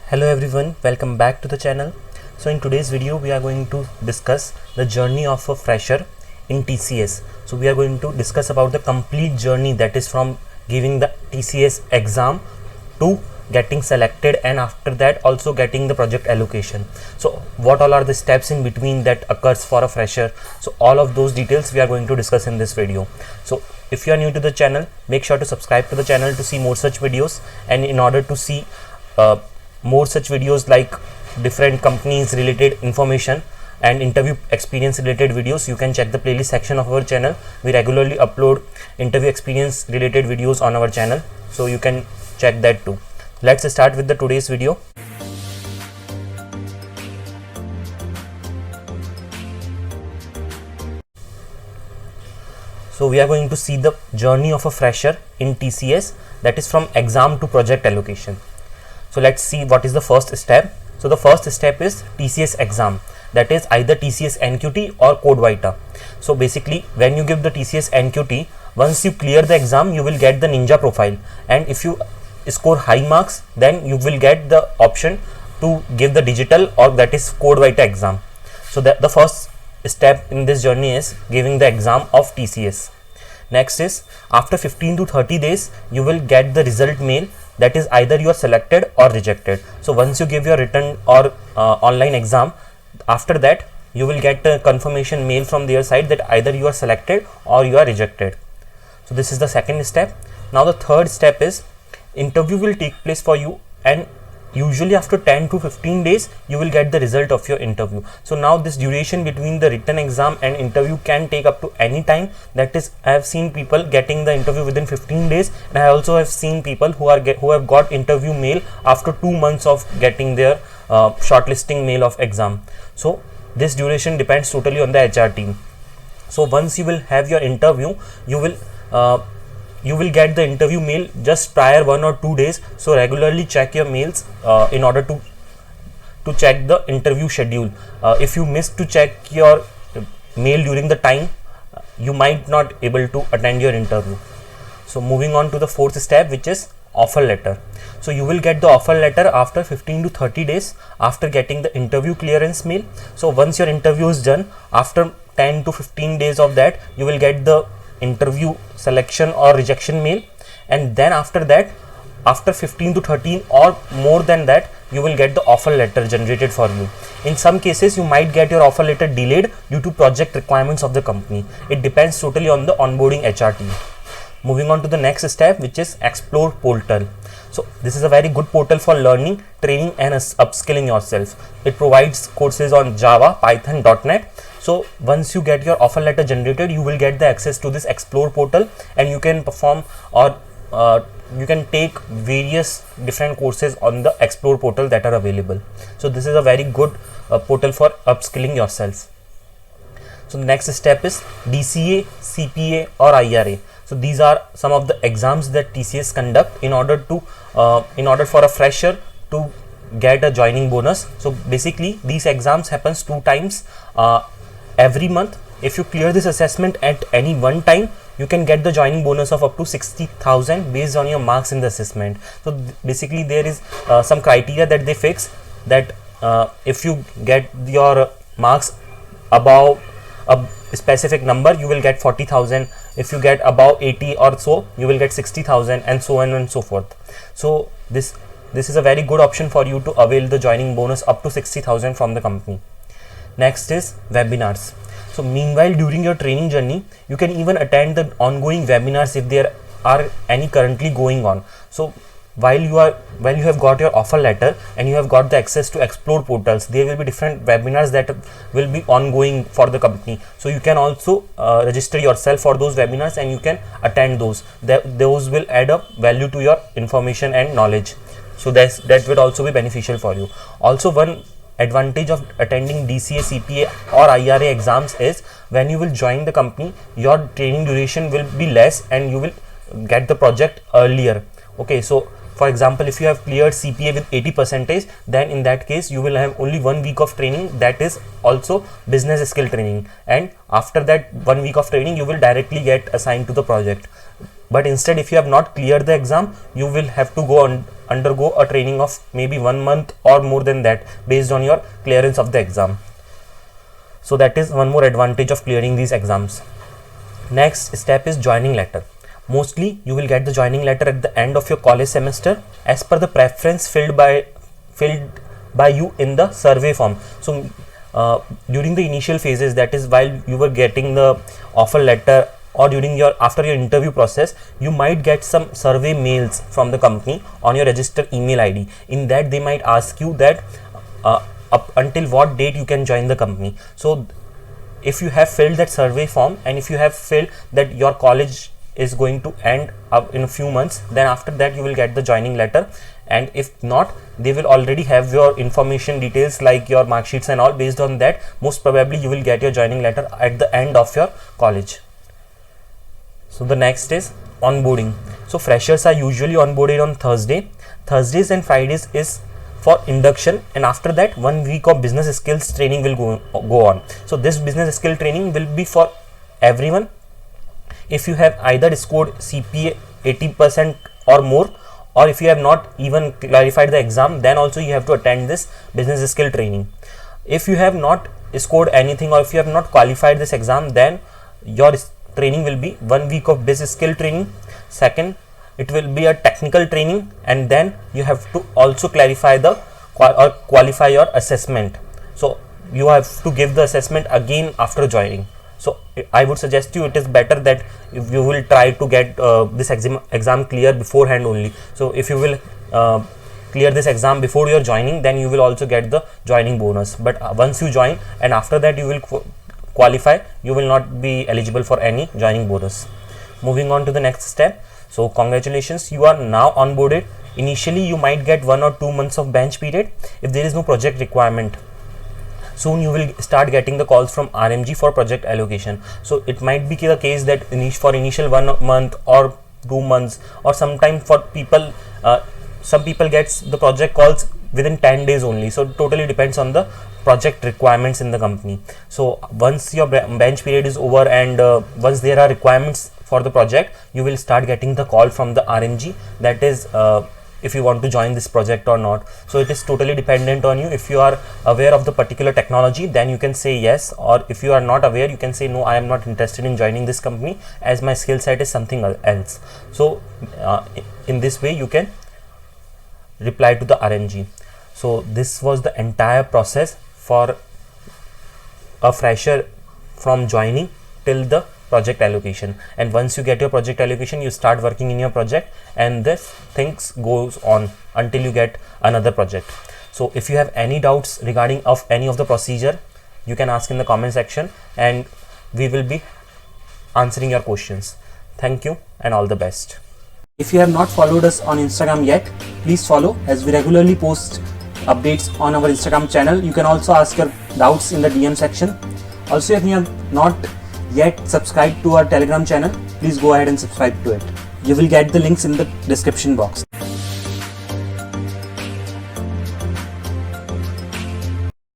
Hello everyone, welcome back to the channel. So in today's video we are going to discuss the journey of a fresher in TCS. So we are going to discuss about the complete journey, that is from giving the TCS exam to getting selected, and after that also getting the project allocation. So what all are the steps in between that occurs for a fresher? So all of those details we are going to discuss in this video. So if you are new to the channel, make sure to subscribe to the channel to see more such videos, and in order to see more such videos like different companies related information and interview experience related videos, you can check the playlist section of our channel. We regularly upload interview experience related videos on our channel, so you can check that too. Let's start with the today's video. So we are going to see the journey of a fresher in TCS, that is from exam to project allocation. So let's see what is the first step. So the first step is TCS exam, that is either TCS NQT or Code Vita. So basically when you give the TCS NQT, once you clear the exam you will get the Ninja profile, and if you score high marks then you will get the option to give the digital, or that is Code Vita exam. So that the first step in this journey is giving the exam of TCS. Next is after 15 to 30 days you will get the result mail, that is either you are selected or rejected. So once you give your written or online exam, after that you will get a confirmation mail from their side that either you are selected or you are rejected. So this is the second step. Now the third step is interview will take place for you, and usually after 10 to 15 days you will get the result of your interview. So now this duration between the written exam and interview can take up to any time. That is, I have seen people getting the interview within 15 days, and I also have seen people who have got interview mail after 2 months of getting their shortlisting mail of exam. So this duration depends totally on the HR team. So once you will have your interview, you will get the interview mail just prior 1 or 2 days. So regularly check your mails in order to check the interview schedule. If you miss to check your mail during the time, you might not able to attend your interview. So moving on to the fourth step, which is offer letter. So you will get the offer letter after 15 to 30 days after getting the interview clearance mail. So once your interview is done, after 10 to 15 days of that, you will get the interview selection or rejection mail, and then after that, after 15 to 13 or more than that, you will get the offer letter generated for you. In some cases you might get your offer letter delayed due to project requirements of the company. It depends totally on the onboarding HR team. Moving on to the next step, which is Explore portal. So this is a very good portal for learning, training and upskilling yourself. It provides courses on Java, Python, .NET. So once you get your offer letter generated, you will get the access to this Explore portal, and you can perform or you can take various different courses on the Explore portal that are available. So this is a very good portal for upskilling yourself. So the next step is DCA, CPA or IRA. So these are some of the exams that TCS conduct in order for a fresher to get a joining bonus. So basically these exams happens 2 times every month. If you clear this assessment at any one time, you can get the joining bonus of up to 60,000 based on your marks in the assessment. So basically there is some criteria that they fix, that if you get your marks above a specific number, you will get 40,000. If you get above 80 or so, you will get 60,000, and so on and so forth. So this is a very good option for you to avail the joining bonus up to 60,000 from the company. Next is webinars. So meanwhile, during your training journey, you can even attend the ongoing webinars if there are any currently going on. So while you have got your offer letter and you have got the access to Explore portals, there will be different webinars that will be ongoing for the company. So you can also register yourself for those webinars, and you can attend those. Those will add up value to your information and knowledge. So that will also be beneficial for you. Also, one advantage of attending DCA, CPA or IRA exams is when you will join the company, your training duration will be less and you will get the project earlier. Okay, so for example, if you have cleared CPA with 80%, then in that case you will have only 1 week of training, that is also business skill training, and after that 1 week of training you will directly get assigned to the project. But instead, if you have not cleared the exam, you will have to go on undergo a training of maybe 1 month or more than that based on your clearance of the exam. So that is one more advantage of clearing these exams. Next step is joining letter. Mostly you will get the joining letter at the end of your college semester as per the preference filled by you in the survey form. So during the initial phases, that is while you were getting the offer letter or during your after your interview process, you might get some survey mails from the company on your registered email ID. In that they might ask you that up until what date you can join the company. So if you have filled that survey form and if you have filled that your college is going to end up in a few months, then after that you will get the joining letter, and if not, they will already have your information details like your mark sheets and all. Based on that, most probably you will get your joining letter at the end of your college. So the next is onboarding. So freshers are usually onboarded on Thursdays and Fridays is for induction, and after that 1 week of business skills training will go on. So this business skill training will be for everyone. If you have either scored CPA 80% or more, or if you have not even clarified the exam, then also you have to attend this business skill training. If you have not scored anything or if you have not qualified this exam, then your training will be 1 week of business skill training. Second, it will be a technical training, and then you have to also clarify the or qualify your assessment. So you have to give the assessment again after joining. So I would suggest you, it is better that if you will try to get this exam clear beforehand only. So if you will clear this exam before your joining, then you will also get the joining bonus. But once you join and after that you will qualify, you will not be eligible for any joining bonus. Moving on to the next step. So congratulations, you are now onboarded. Initially you might get 1 or 2 months of bench period if there is no project requirement. Soon you will start getting the calls from RMG for project allocation. So it might be the case that for initial 1 month or 2 months, or sometime for people, some people gets the project calls within 10 days only. So totally depends on the project requirements in the company. So once your bench period is over and once there are requirements for the project, you will start getting the call from the RMG, that is if you want to join this project or not. So it is totally dependent on you. If you are aware of the particular technology, then you can say yes, or if you are not aware, you can say no, I am not interested in joining this company as my skill set is something else. So in this way you can reply to the RMG. So this was the entire process for a fresher from joining till the project allocation. And once you get your project allocation, you start working in your project, and this things goes on until you get another project. So if you have any doubts regarding of any of the procedure, you can ask in the comment section and we will be answering your questions. Thank you and all the best. If you have not followed us on Instagram yet, please follow, as we regularly post updates on our Instagram channel. You can also ask your doubts in the DM section. Also, if you have not yet subscribed to our Telegram channel, please go ahead and subscribe to it. You will get the links in the description box.